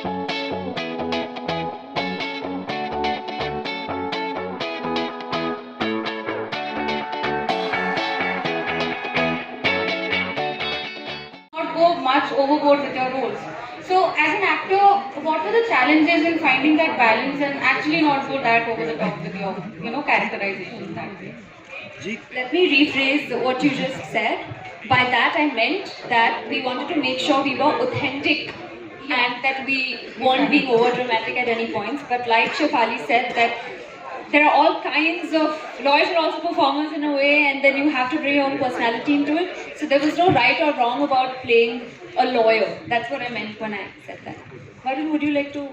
Not go much overboard with your roles. So, as an actor, what were the challenges in finding that balance and actually not go that over the top with your, characterization that way? Let me rephrase what you just said. By that I meant that we wanted to make sure we were authentic and that we weren't being over dramatic at any points. But like Shefali said, that there are all kinds of lawyers are also performers in a way, and then you have to bring your own personality into it. So there was no right or wrong about playing a lawyer. That's what I meant when I said that. Varun, would you like to?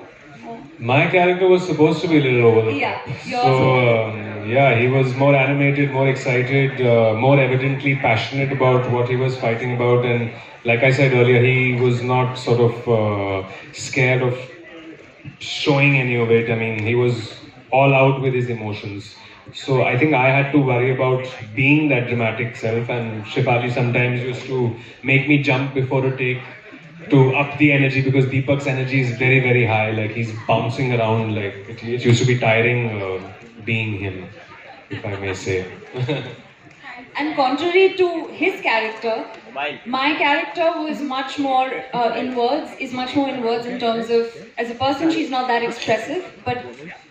My character was supposed to be a little over the top. Yeah, yours. So, yeah, he was more animated, more excited, more evidently passionate about what he was fighting about. And like I said earlier, he was not sort of scared of showing any of it. I mean, he was all out with his emotions. So I think I had to worry about being that dramatic self, and Shefali sometimes used to make me jump before a take to up the energy, because Deepak's energy is very, very high. Like, he's bouncing around. Like, it used to be tiring being him, if I may say. And contrary to his character, my character was much more inwards, is much more inwards in terms of, as a person, she's not that expressive, but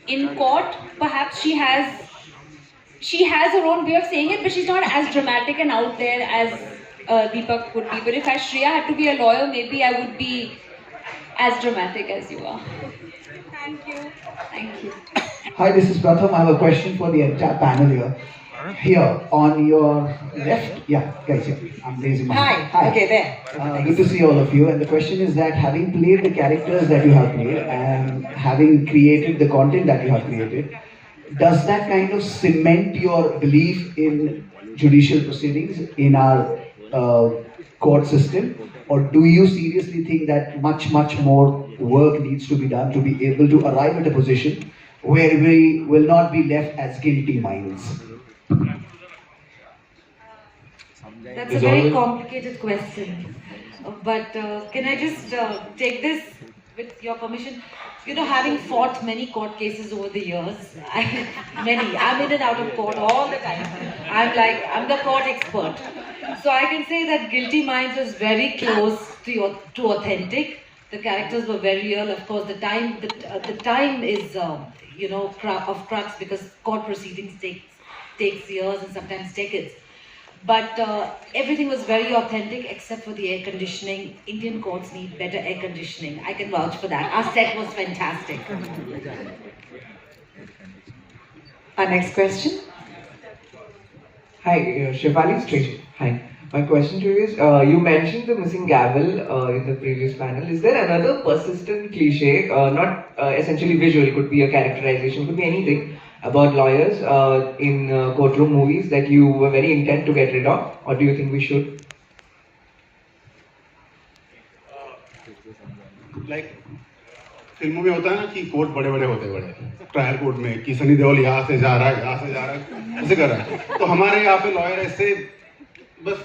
in court, perhaps she has her own way of saying it, but she's not as dramatic and out there as Deepak would be. But if Shreya had to be a lawyer, maybe I would be as dramatic as you are. Thank you. Thank you. Hi, this is Pratham. I have a question for the entire panel here. Here, on your left, yeah, guys, here. I'm raising my hand. Hi. Okay, there. Good to see all of you. And the question is that, having played the characters that you have played and having created the content that you have created, does that kind of cement your belief in judicial proceedings, in our court system? Or do you seriously think that much more work needs to be done to be able to arrive at a position where we will not be left as guilty minds? That's a very complicated question. But can I just take this with your permission? You know, having fought many court cases over the years, I'm in and out of court all the time. I'm the court expert. So I can say that Guilty Minds was very close to authentic. The characters were very real. Of course, the time is of crux, because court proceedings takes years and sometimes decades. But everything was very authentic except for the air conditioning. Indian courts need better air conditioning. I can vouch for that. Our set was fantastic. Our next question. Hi, Shefali Trajan. Hi. My question to you is, you mentioned the missing gavel in the previous panel. Is there another persistent cliche, not essentially visual, it could be a characterization, could be anything, about lawyers in courtroom movies that you were very intent to get rid of, or do you think we should? Like, फिल्मों में होता है ना कि court बड़े-बड़े होते हैं, बड़े ट्रायल कोर्ट में कि सनी देओल यहाँ से जा रहा है, ऐसे कर रहा है. तो हमारे यहाँ पे लॉयर ऐसे बस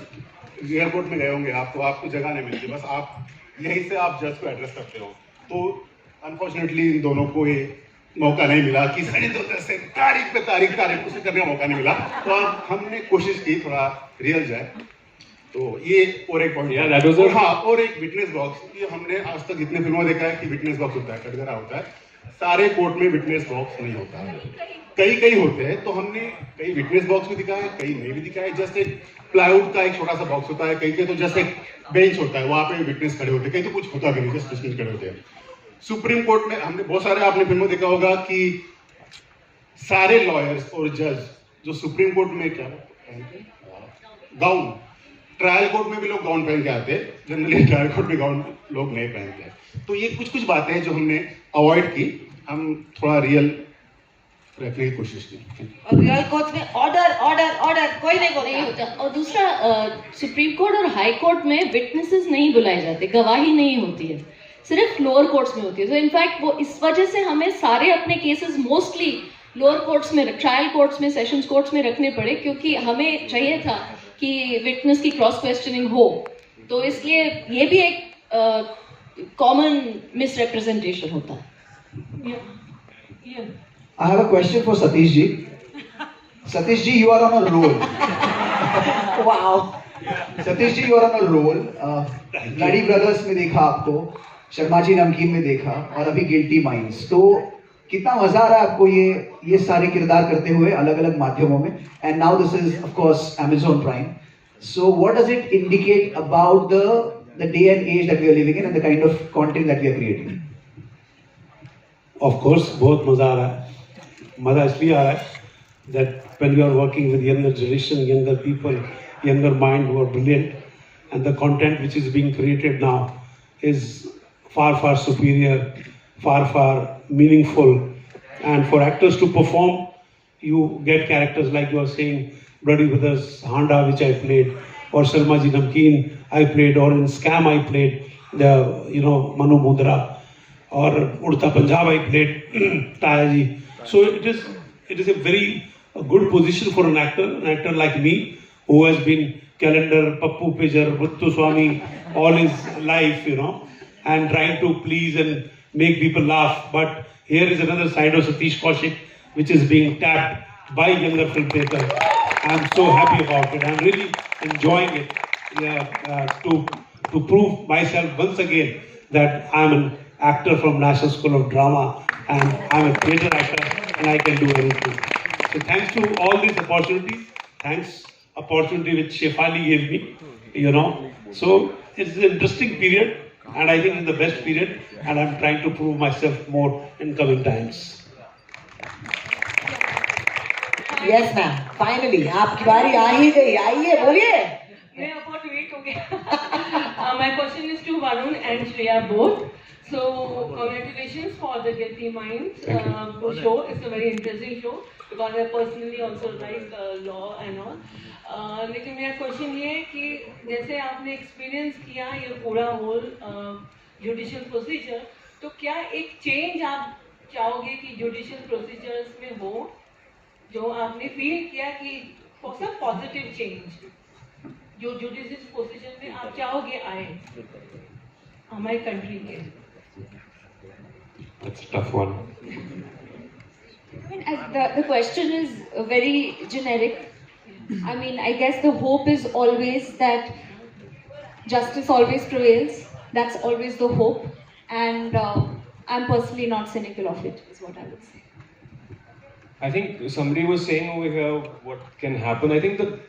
एयरपोर्ट में गए होंगे, आपको जगह नहीं मिलती, बस आप यहीं से आप जज को एड्रेस करते हो. तो अनफॉर्चुनेटली इन दोनों को ये मौका नहीं मिला कि सनी देओल से तारीख पे तारीख कुछ करने का मौका नहीं मिला. तो अब हमने कोशिश की थोड़ा रियल जाए. तो ये और एक पॉइंट. हाँ, और एक विटनेस बॉक्स. ये हमने आज तक जितने फिल्मों में देखा है कि विटनेस बॉक्स होता है, कटघरा होता है. सारे कोर्ट में विटनेस बॉक्स नहीं होता है, कई होते हैं. तो हमने कई विटनेस बॉक्स भी दिखाए, कई नहीं भी दिखाए. जस्ट एक प्लाईवुड का एक छोटा सा बॉक्स होता है, कहीं के तो जस्ट एक बेंच होता है, वहाँ पे विटनेस खड़े होते हैं, कहीं तो कुछ होता भी नहीं, जस्ट विटनेस खड़े होते हैं. सुप्रीम कोर्ट में हमने बहुत सारे, आपने फिल्मों देखा होगा कि सारे लॉयर्स और जज जो सुप्रीम कोर्ट में क्या गाउन, ट्रायल कोर्ट में भी लोग गाउन पहन के आते हैं, जनरली ट्रायल कोर्ट में गाउन लोग नहीं पहनते. तो ये कुछ बातें हैं जो हमने अवॉइड की. हम थोड़ा रियल रखने की कोशिश की. और रियल कोर्ट में ऑर्डर कोई नहीं बोलता. और दूसरा, सुप्रीम कोर्ट और हाई कोर्ट में विटनेसेस नहीं बुलाए जाते, गवाही नहीं होती है, सिर्फ लोअर कोर्ट्स में होती है. तो इनफैक्ट वो इस वजह से हमें सारे अपने केसेस मोस्टली लोअर कोर्ट्स में, ट्रायल कोर्ट्स में, सेशंस कोर्ट्स में रखने पड़े, क्योंकि हमें चाहिए था कि विटनेस की क्रॉस क्वेश्चनिंग हो. तो इसलिए ये भी एक कॉमन मिसरिप्रेजेंटेशन होता है. I have a question for Satish ji. Satish ji, you are on a roll. Wow. Satish ji, you are on a roll. Bloody brothers में देखा आपको, शर्मा जी नमकीन में देखा, और अभी गिल्टी माइंड्स. तो कितना मजा आ रहा है आपको ये सारे किरदार करते हुए अलग अलग माध्यमों में? And now this is of course Amazon Prime. So what does it indicate about the day and age that we are living in and the kind of content that we are creating? Of course, बहुत मजा आ रहा है. मजा इसलिए आ रहा है that when you are working with younger generation, younger people, younger mind who are brilliant, and the content which is being created now is far superior, far meaningful, and for actors to perform, you get characters like you are saying, Bloody Brothers, Handa, which I played, or Sharma Ji Namkeen I played, or in Scam I played the Manu Mundra, or Udta Punjab I played Taya Ji. So it is a very good position for an actor like me, who has been calendar, Pappu Pijar, Muthu Swami all his life, and trying to please and make people laugh. But here is another side of Satish Kaushik, which is being tapped by younger filmmakers. I'm so happy about it. I'm really enjoying it. To prove myself once again that I'm an actor from National School of Drama, and I'm a theatre actor, and I can do anything. So thanks to all these opportunities. Thanks opportunity which Shefali gave me, So it's an interesting period, and I think it's the best period, and I'm trying to prove myself more in coming times. Yes, ma'am. Finally, आपकी बारी आ ही गई. आइए, बोलिए. मैं about to wait हो गया. My question is to Varun and Shreya both. So congratulations for the Guilty Minds show. It's a very interesting show because I personally also like law and all. लेकिन मेरा question ये है कि जैसे आपने experience किया ये पूरा होल जुडिशियल प्रोसीजर, तो क्या एक चेंज आप चाहोगे कि जुडिशियल प्रोसीजर्स में हो, जो आपने फील किया कि सब पॉजिटिव चेंज जो जुडिशियल प्रोसीजर में आप चाहोगे आए हमारे कंट्री के? That's a tough one. I mean, the question is very generic. I mean, I guess the hope is always that justice always prevails. That's always the hope. And I'm personally not cynical of it, is what I would say. I think somebody was saying over here what can happen. I think the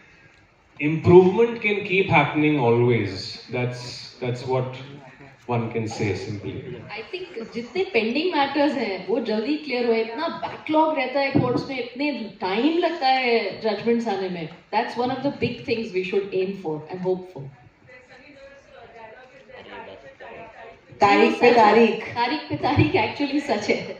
improvement can keep happening always. That's what one can say simply. I think जितने pending matters हैं वो जल्दी clear हुए. इतना backlog रहता है courts में, इतने टाइम लगता है जजमेंट्स आने में. That's one of the big things we should aim for and hope for. तारीख पे तारीख एक्चुअली सच है.